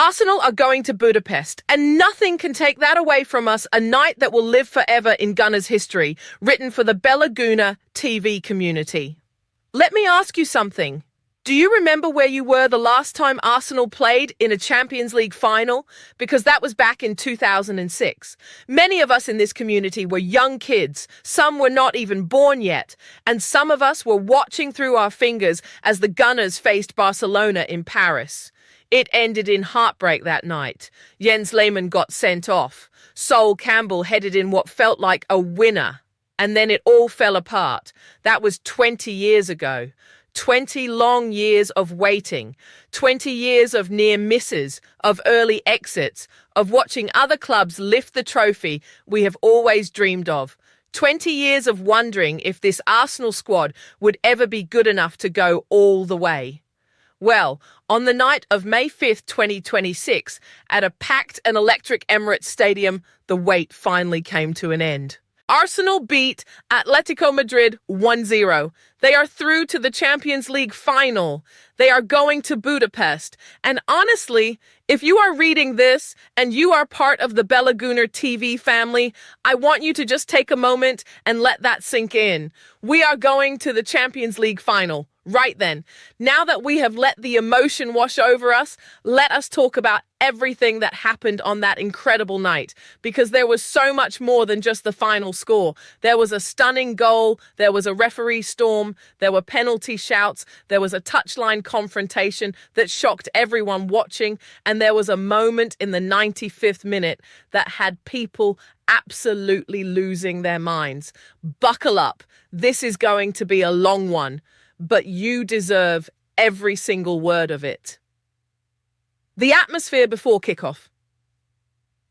Arsenal are going to Budapest, and nothing can take that away from us, a night that will live forever in Gunners' history, written for the Bella TV community. Let me ask you something. Do you remember where you were the last time Arsenal played in a Champions League final? Because that was back in 2006. Many of us in this community were young kids, some were not even born yet, and some of us were watching through our fingers as the Gunners faced Barcelona in Paris. It ended in heartbreak that night. Jens Lehmann got sent off. Sol Campbell headed in what felt like a winner. And then it all fell apart. That was 20 years ago. 20 long years of waiting. 20 years of near misses, of early exits, of watching other clubs lift the trophy we have always dreamed of. 20 years of wondering if this Arsenal squad would ever be good enough to go all the way. Well, on the night of May 5th, 2026, at a packed and electric Emirates Stadium, the wait finally came to an end. Arsenal beat Atletico Madrid 1-0. They are through to the Champions League final. They are going to Budapest. And honestly, if you are reading this and you are part of the Bella TV family, I want you to just take a moment and let that sink in. We are going to the Champions League final. Right then, now that we have let the emotion wash over us, let us talk about everything that happened on that incredible night, because there was so much more than just the final score. There was a stunning goal, there was a referee storm, there were penalty shouts, there was a touchline confrontation that shocked everyone watching, and there was a moment in the 95th minute that had people absolutely losing their minds. Buckle up, this is going to be a long one. But you deserve every single word of it. The atmosphere before kickoff.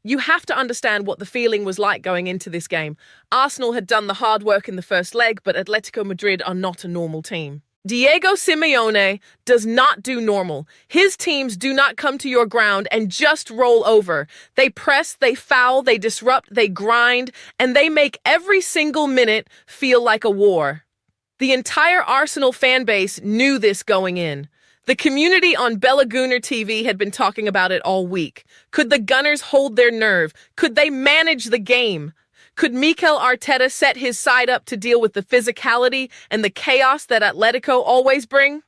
You have to understand what the feeling was like going into this game. Arsenal had done the hard work in the first leg, but Atletico Madrid are not a normal team. Diego Simeone does not do normal. His teams do not come to your ground and just roll over. They press, they foul, they disrupt, they grind, and they make every single minute feel like a war. The entire Arsenal fan base knew this going in. The community on Bella TV had been talking about it all week. Could the Gunners hold their nerve? Could they manage the game? Could Mikel Arteta set his side up to deal with the physicality and the chaos that Atletico always bring?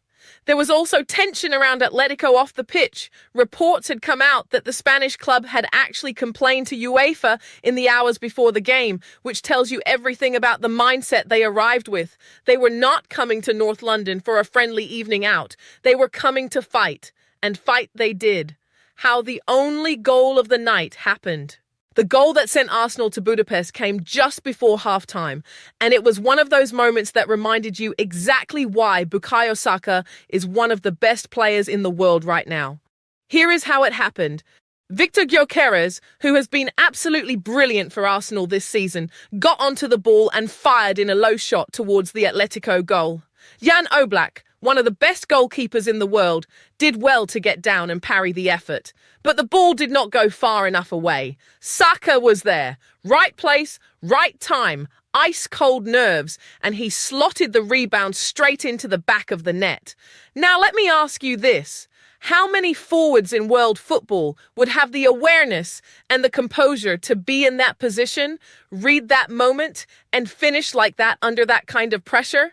There was also tension around Atletico off the pitch. Reports had come out that the Spanish club had actually complained to Uefa in the hours before the game, which tells you everything about the mindset they arrived with. They were not coming to North London for a friendly evening out. They were coming to fight, and fight they did. How the only goal of the night happened. The goal that sent Arsenal to Budapest came just before halftime, and it was one of those moments that reminded you exactly why Bukayo Saka is one of the best players in the world right now. Here is how it happened. Victor Gyokeres, who has been absolutely brilliant for Arsenal this season, got onto the ball and fired in a low shot towards the Atletico goal. Jan Oblak, one of the best goalkeepers in the world, did well to get down and parry the effort. But the ball did not go far enough away. Saka was there. Right place, right time, ice-cold nerves, and he slotted the rebound straight into the back of the net. Now let me ask you this. How many forwards in world football would have the awareness and the composure to be in that position, read that moment, and finish like that under that kind of pressure?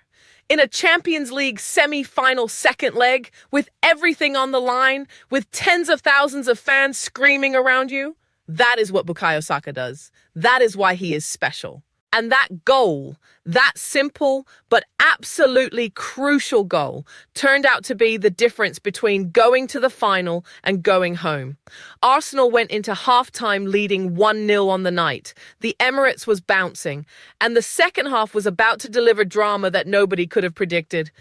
In a Champions League semi-final second leg, with everything on the line, with tens of thousands of fans screaming around you, that is what Bukayo Saka does. That is why he is special. And that goal, that simple but absolutely crucial goal, turned out to be the difference between going to the final and going home. Arsenal went into halftime leading 1-0 on the night. The Emirates was bouncing, and the second half was about to deliver drama that nobody could have predicted.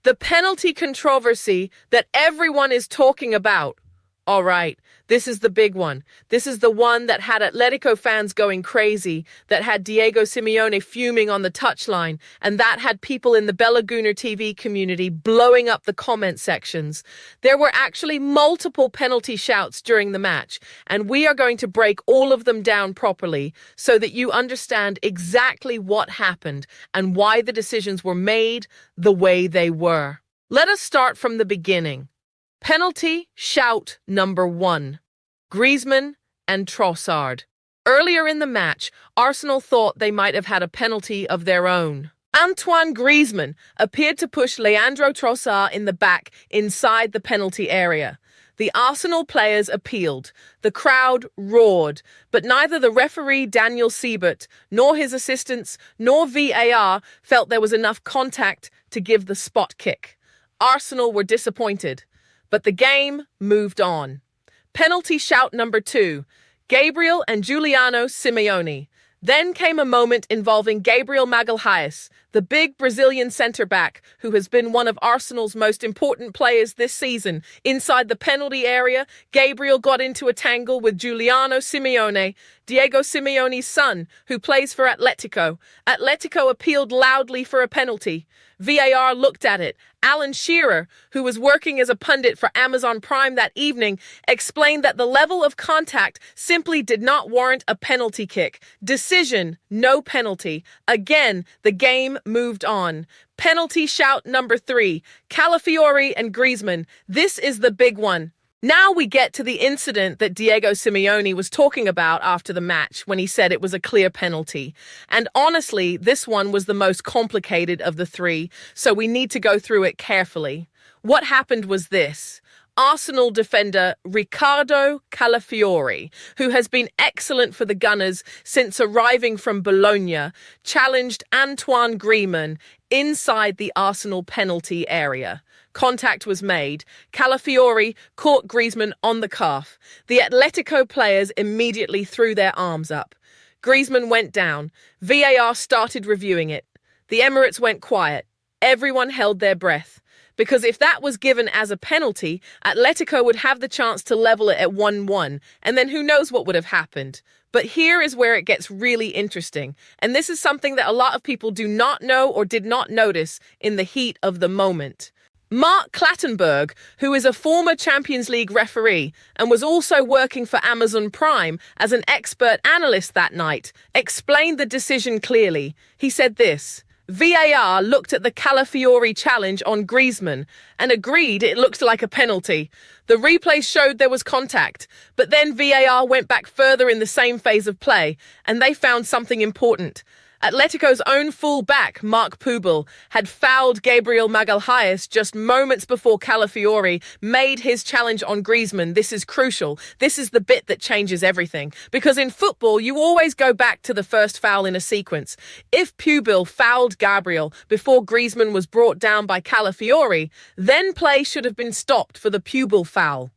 The penalty controversy that everyone is talking about. All right, this is the big one. This is the one that had Atletico fans going crazy, that had Diego Simeone fuming on the touchline, and that had people in the Bella TV community blowing up the comment sections. There were actually multiple penalty shouts during the match, and we are going to break all of them down properly so that you understand exactly what happened and why the decisions were made the way they were. Let us start from the beginning. Penalty shout number 1. Griezmann and Trossard. Earlier in the match, Arsenal thought they might have had a penalty of their own. Antoine Griezmann appeared to push Leandro Trossard in the back inside the penalty area. The Arsenal players appealed. The crowd roared, but neither the referee Daniel Siebert, nor his assistants, nor VAR felt there was enough contact to give the spot kick. Arsenal were disappointed, but the game moved on. Penalty shout number 2, Gabriel and Giuliano Simeone. Then came a moment involving Gabriel Magalhaes, the big Brazilian centre-back who has been one of Arsenal's most important players this season. Inside the penalty area, Gabriel got into a tangle with Giuliano Simeone, Diego Simeone's son, who plays for Atletico. Atletico appealed loudly for a penalty. VAR looked at it. Alan Shearer, who was working as a pundit for Amazon Prime that evening, explained that the level of contact simply did not warrant a penalty kick. Decision, no penalty. Again, the game moved on. Penalty shout number 3, Calafiori and Griezmann. This is the big one. Now we get to the incident that Diego Simeone was talking about after the match when he said it was a clear penalty. And honestly, this one was the most complicated of the 3, so we need to go through it carefully. What happened was this. Arsenal defender Riccardo Calafiori, who has been excellent for the Gunners since arriving from Bologna, challenged Antoine Griezmann inside the Arsenal penalty area. Contact was made. Calafiori caught Griezmann on the calf. The Atletico players immediately threw their arms up. Griezmann went down. VAR started reviewing it. The Emirates went quiet. Everyone held their breath. Because if that was given as a penalty, Atletico would have the chance to level it at 1-1, and then who knows what would have happened. But here is where it gets really interesting, and this is something that a lot of people do not know or did not notice in the heat of the moment. Mark Clattenburg, who is a former Champions League referee and was also working for Amazon Prime as an expert analyst that night, explained the decision clearly. He said this: VAR looked at the Calafiori challenge on Griezmann and agreed it looked like a penalty. The replay showed there was contact, but then VAR went back further in the same phase of play and they found something important. Atletico's own full-back, Marc Pubel, had fouled Gabriel Magalhaes just moments before Calafiori made his challenge on Griezmann. This is crucial. This is the bit that changes everything. Because in football, you always go back to the first foul in a sequence. If Pubel fouled Gabriel before Griezmann was brought down by Calafiori, then play should have been stopped for the Pubel foul.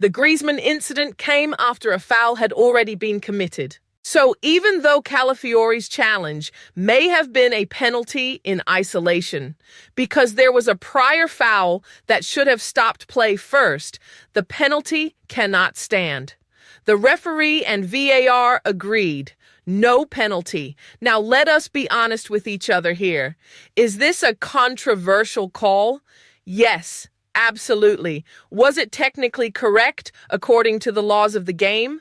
The Griezmann incident came after a foul had already been committed. So even though Calafiori's challenge may have been a penalty in isolation, because there was a prior foul that should have stopped play first, the penalty cannot stand. The referee and VAR agreed. No penalty. Now let us be honest with each other here. Is this a controversial call? Yes, absolutely. Was it technically correct according to the laws of the game?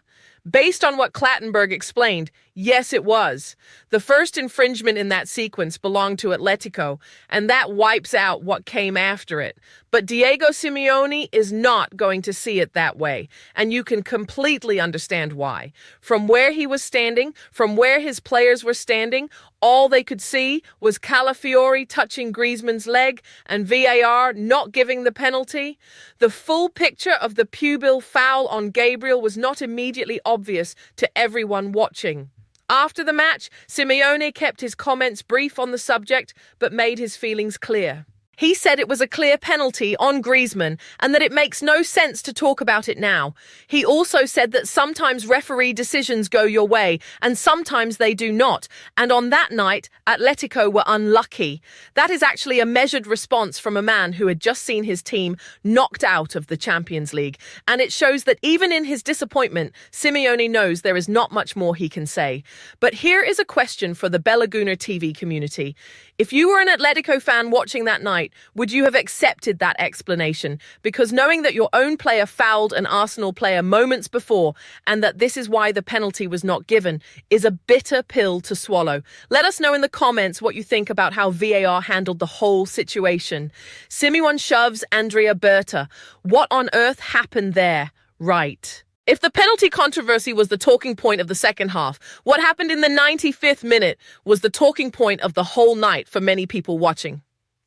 Based on what Clattenburg explained, yes, it was. The first infringement in that sequence belonged to Atletico, and that wipes out what came after it. But Diego Simeone is not going to see it that way, and you can completely understand why. From where he was standing, from where his players were standing, all they could see was Calafiori touching Griezmann's leg and VAR not giving the penalty. The full picture of the Pubel foul on Gabriel was not immediately obvious to everyone watching. After the match, Simeone kept his comments brief on the subject, but made his feelings clear. He said it was a clear penalty on Griezmann and that it makes no sense to talk about it now. He also said that sometimes referee decisions go your way and sometimes they do not. And on that night, Atletico were unlucky. That is actually a measured response from a man who had just seen his team knocked out of the Champions League. And it shows that even in his disappointment, Simeone knows there is not much more he can say. But here is a question for the Bella Guna TV community. If you were an Atletico fan watching that night, night, would you have accepted that explanation? Because knowing that your own player fouled an Arsenal player moments before and that this is why the penalty was not given is a bitter pill to swallow. Let us know in the comments what you think about how VAR handled the whole situation. Simeone shoves Andrea Berta. What on earth happened there? Right. If the penalty controversy was the talking point of the second half, what happened in the 95th minute was the talking point of the whole night for many people watching.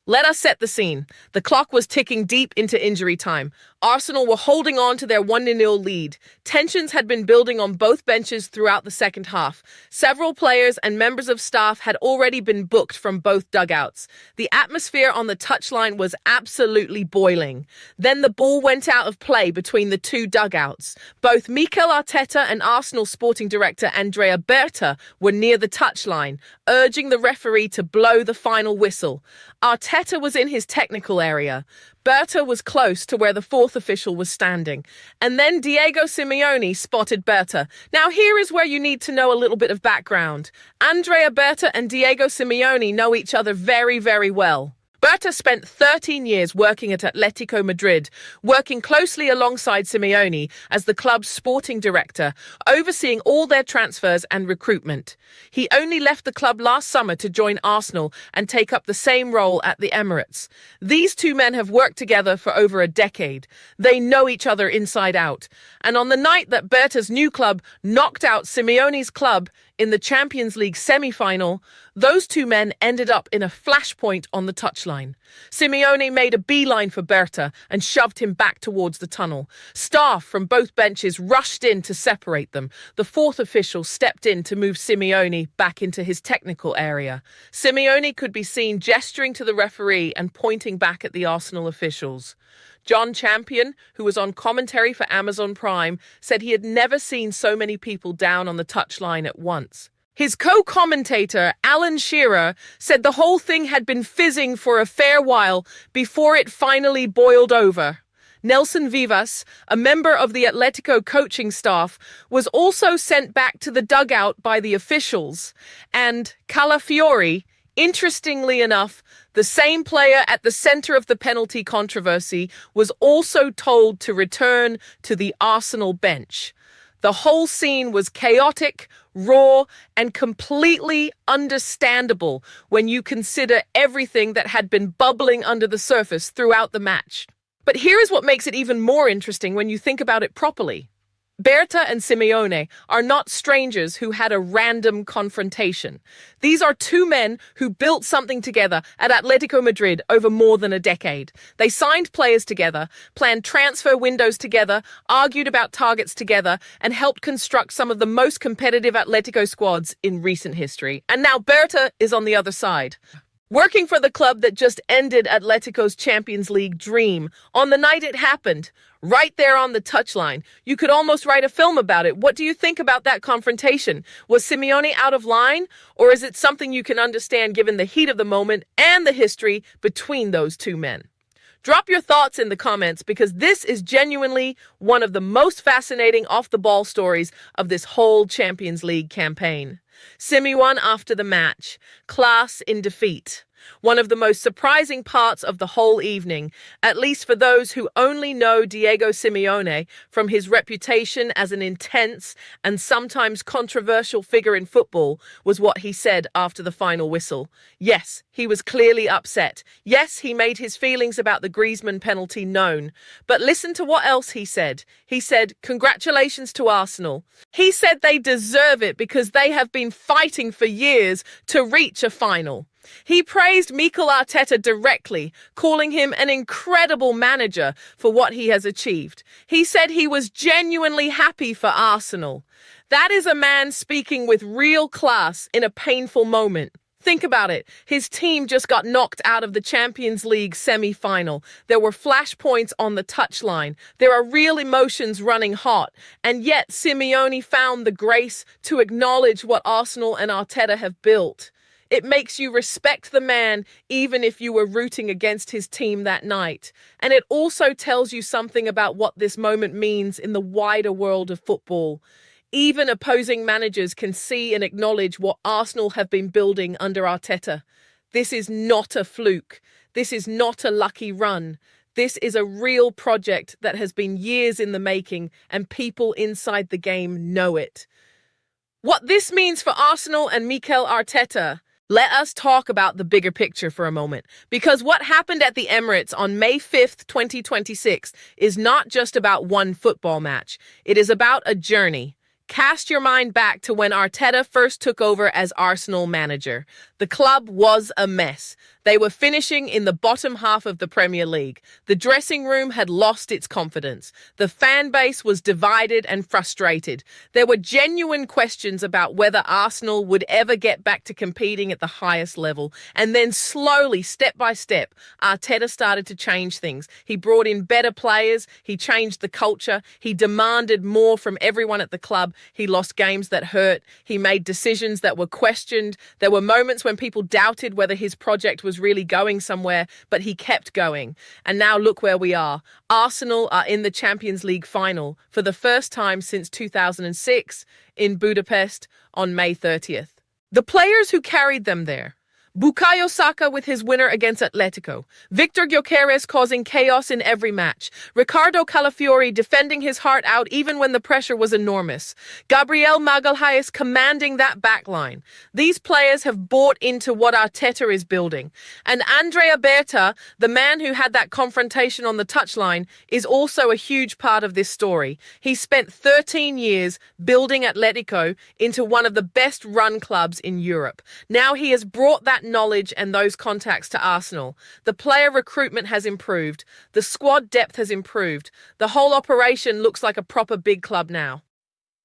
Let us set the scene. The clock was ticking deep into injury time. Arsenal were holding on to their 1-0 lead. Tensions had been building on both benches throughout the second half. Several players and members of staff had already been booked from both dugouts. The atmosphere on the touchline was absolutely boiling. Then the ball went out of play between the two dugouts. Both Mikel Arteta and Arsenal sporting director Andrea Berta were near the touchline, urging the referee to blow the final whistle. Arteta was in his technical area. Berta was close to where the fourth official was standing. And then Diego Simeone spotted Berta. Now here is where you need to know a little bit of background. Andrea Berta and Diego Simeone know each other very, very well. Berta spent 13 years working at Atletico Madrid, working closely alongside Simeone as the club's sporting director, overseeing all their transfers and recruitment. He only left the club last summer to join Arsenal and take up the same role at the Emirates. These two men have worked together for over a decade. They know each other inside out. And on the night that Berta's new club knocked out Simeone's club in the Champions League semi-final, those two men ended up in a flashpoint on the touchline. Simeone made a beeline for Berta and shoved him back towards the tunnel. Staff from both benches rushed in to separate them. The fourth official stepped in to move Simeone back into his technical area. Simeone could be seen gesturing to the referee and pointing back at the Arsenal officials. John Champion, who was on commentary for Amazon Prime, said he had never seen so many people down on the touchline at once. His co-commentator, Alan Shearer, said the whole thing had been fizzing for a fair while before it finally boiled over. Nelson Vivas, a member of the Atletico coaching staff, was also sent back to the dugout by the officials. And Calafiori, interestingly enough, the same player at the center of the penalty controversy, was also told to return to the Arsenal bench. The whole scene was chaotic, raw, and completely understandable when you consider everything that had been bubbling under the surface throughout the match. But here is what makes it even more interesting when you think about it properly. Berta and Simeone are not strangers who had a random confrontation. These are two men who built something together at Atletico Madrid over more than a decade. They signed players together, planned transfer windows together, argued about targets together, and helped construct some of the most competitive Atletico squads in recent history. And now Berta is on the other side, working for the club that just ended Atletico's Champions League dream. On the night it happened, right there on the touchline. You could almost write a film about it. What do you think about that confrontation? Was Simeone out of line, or is it something you can understand given the heat of the moment and the history between those two men? Drop your thoughts in the comments because this is genuinely one of the most fascinating off-the-ball stories of this whole Champions League campaign. Simeone after the match, class in defeat. One of the most surprising parts of the whole evening, at least for those who only know Diego Simeone from his reputation as an intense and sometimes controversial figure in football, was what he said after the final whistle. Yes, he was clearly upset. Yes, he made his feelings about the Griezmann penalty known. But listen to what else he said. He said, "Congratulations to Arsenal." He said they deserve it because they have been fighting for years to reach a final. He praised Mikel Arteta directly, calling him an incredible manager for what he has achieved. He said he was genuinely happy for Arsenal. That is a man speaking with real class in a painful moment. Think about it. His team just got knocked out of the Champions League semi-final. There were flashpoints on the touchline. There are real emotions running hot. And yet Simeone found the grace to acknowledge what Arsenal and Arteta have built. It makes you respect the man even if you were rooting against his team that night. And it also tells you something about what this moment means in the wider world of football. Even opposing managers can see and acknowledge what Arsenal have been building under Arteta. This is not a fluke. This is not a lucky run. This is a real project that has been years in the making, and people inside the game know it. What this means for Arsenal and Mikel Arteta. Let us talk about the bigger picture for a moment, because what happened at the Emirates on May 5th, 2026 is not just about one football match. It is about a journey. Cast your mind back to when Arteta first took over as Arsenal manager. The club was a mess. They were finishing in the bottom half of the Premier League. The dressing room had lost its confidence. The fan base was divided and frustrated. There were genuine questions about whether Arsenal would ever get back to competing at the highest level. And then slowly, step by step, Arteta started to change things. He brought in better players. He changed the culture. He demanded more from everyone at the club. He lost games that hurt. He made decisions that were questioned. There were moments when people doubted whether his project was really going somewhere, but he kept going. And now look where we are. Arsenal are in the Champions League final for the first time since 2006 in Budapest on May 30th. The players who carried them there: Bukayo Saka with his winner against Atletico, Victor Gyokeres causing chaos in every match, Ricardo Calafiori defending his heart out even when the pressure was enormous, Gabriel Magalhaes commanding that backline. These players have bought into what Arteta is building. And Andrea Berta, the man who had that confrontation on the touchline, is also a huge part of this story. He spent 13 years building Atletico into one of the best run clubs in Europe. Now he has brought that knowledge and those contacts to Arsenal. The player recruitment has improved. The squad depth has improved. The whole operation looks like a proper big club now.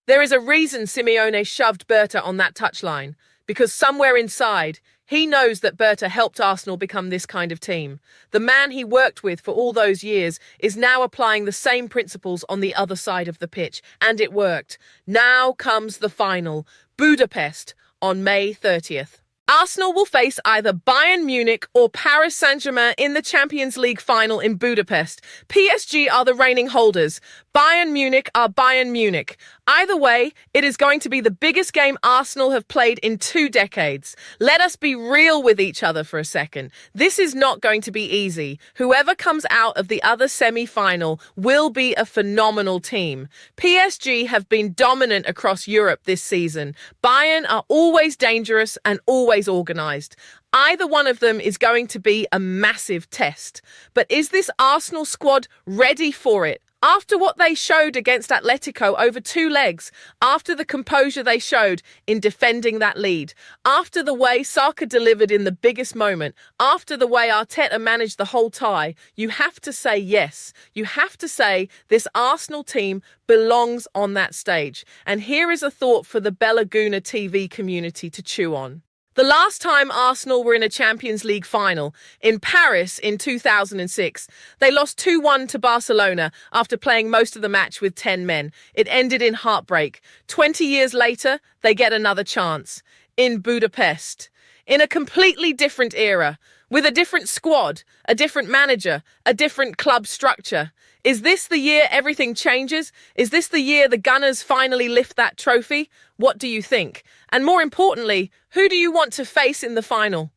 There is a reason Simeone shoved Berta on that touchline, because somewhere inside, he knows that Berta helped Arsenal become this kind of team. The man he worked with for all those years is now applying the same principles on the other side of the pitch, and it worked. Now comes the final, Budapest, on May 30th. Arsenal will face either Bayern Munich or Paris Saint-Germain in the Champions League final in Budapest. PSG are the reigning holders. Bayern Munich are Bayern Munich. Either way, it is going to be the biggest game Arsenal have played in 2 decades. Let us be real with each other for a second. This is not going to be easy. Whoever comes out of the other semi-final will be a phenomenal team. PSG have been dominant across Europe this season. Bayern are always dangerous and always organised. Either one of them is going to be a massive test. But is this Arsenal squad ready for it? After what they showed against Atletico over 2 legs, after the composure they showed in defending that lead, after the way Saka delivered in the biggest moment, after the way Arteta managed the whole tie, you have to say yes. You have to say this Arsenal team belongs on that stage. And here is a thought for the Bellaguna TV community to chew on. The last time Arsenal were in a Champions League final, in Paris in 2006, they lost 2-1 to Barcelona after playing most of the match with 10 men. It ended in heartbreak. 20 years later, they get another chance. In Budapest. In a completely different era. With a different squad, a different manager, a different club structure. Is this the year everything changes? Is this the year the Gunners finally lift that trophy? What do you think? And more importantly, who do you want to face in the final?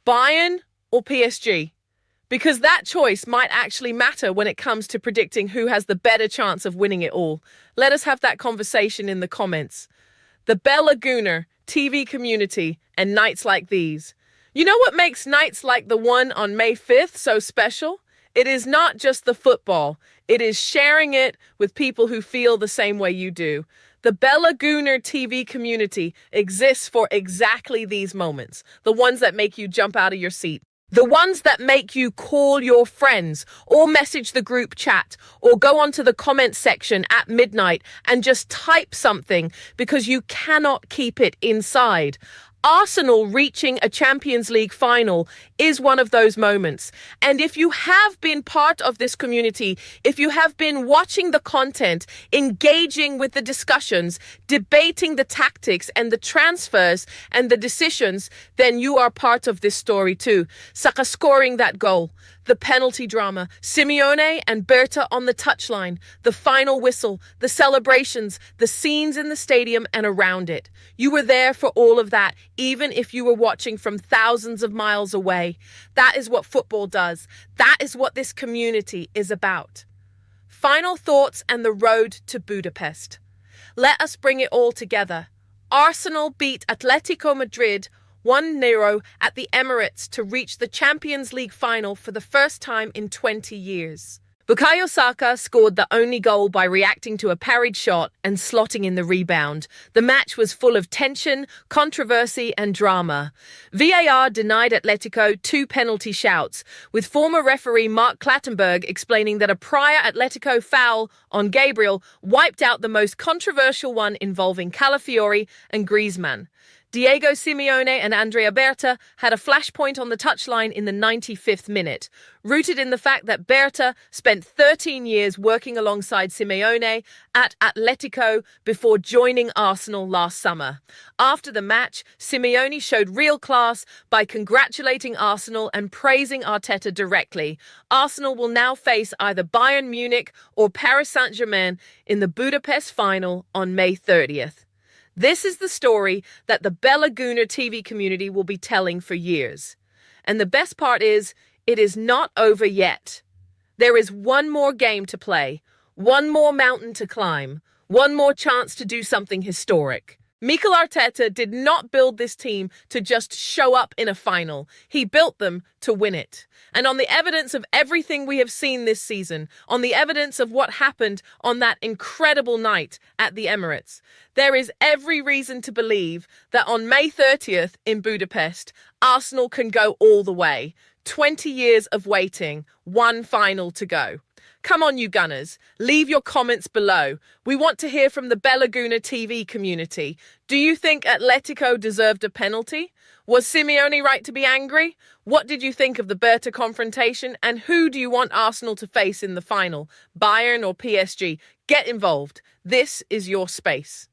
Bayern or PSG? Because that choice might actually matter when it comes to predicting who has the better chance of winning it all. Let us have that conversation in the comments. The Bellaguna TV community and nights like these. You know what makes nights like the one on May 5th so special? It is not just the football. It is sharing it with people who feel the same way you do. The Bellaguna TV community exists for exactly these moments. The ones that make you jump out of your seat. The ones that make you call your friends or message the group chat or go onto the comment section at midnight and just type something because you cannot keep it inside. Arsenal reaching a Champions League final is one of those moments. And if you have been part of this community, if you have been watching the content, engaging with the discussions, debating the tactics and the transfers and the decisions, then you are part of this story too. Saka scoring that goal, the penalty drama, Simeone and Berta on the touchline, the final whistle, the celebrations, the scenes in the stadium and around it. You were there for all of that even if you were watching from thousands of miles away. That is what football does. That is what this community is about. Final thoughts and the road to Budapest. Let us bring it all together. Arsenal beat Atletico Madrid 1-0 at the Emirates to reach the Champions League final for the first time in 20 years. Bukayo Saka scored the only goal by reacting to a parried shot and slotting in the rebound. The match was full of tension, controversy and drama. VAR denied Atletico 2 penalty shouts, with former referee Mark Clattenburg explaining that a prior Atletico foul on Gabriel wiped out the most controversial one involving Calafiori and Griezmann. Diego Simeone and Andrea Berta had a flashpoint on the touchline in the 95th minute, rooted in the fact that Berta spent 13 years working alongside Simeone at Atletico before joining Arsenal last summer. After the match, Simeone showed real class by congratulating Arsenal and praising Arteta directly. Arsenal will now face either Bayern Munich or Paris Saint-Germain in the Budapest final on May 30th. This is the story that the Bella Guna TV community will be telling for years. And the best part is, it is not over yet. There is one more game to play, one more mountain to climb, one more chance to do something historic. Mikel Arteta did not build this team to just show up in a final. He built them to win it. And on the evidence of everything we have seen this season, on the evidence of what happened on that incredible night at the Emirates, there is every reason to believe that on May 30th in Budapest, Arsenal can go all the way. 20 years of waiting, one final to go. Come on, you Gunners, leave your comments below. We want to hear from the Bella Guna TV community. Do you think Atletico deserved a penalty? Was Simeone right to be angry? What did you think of the Berta confrontation? And who do you want Arsenal to face in the final? Bayern or PSG? Get involved. This is your space.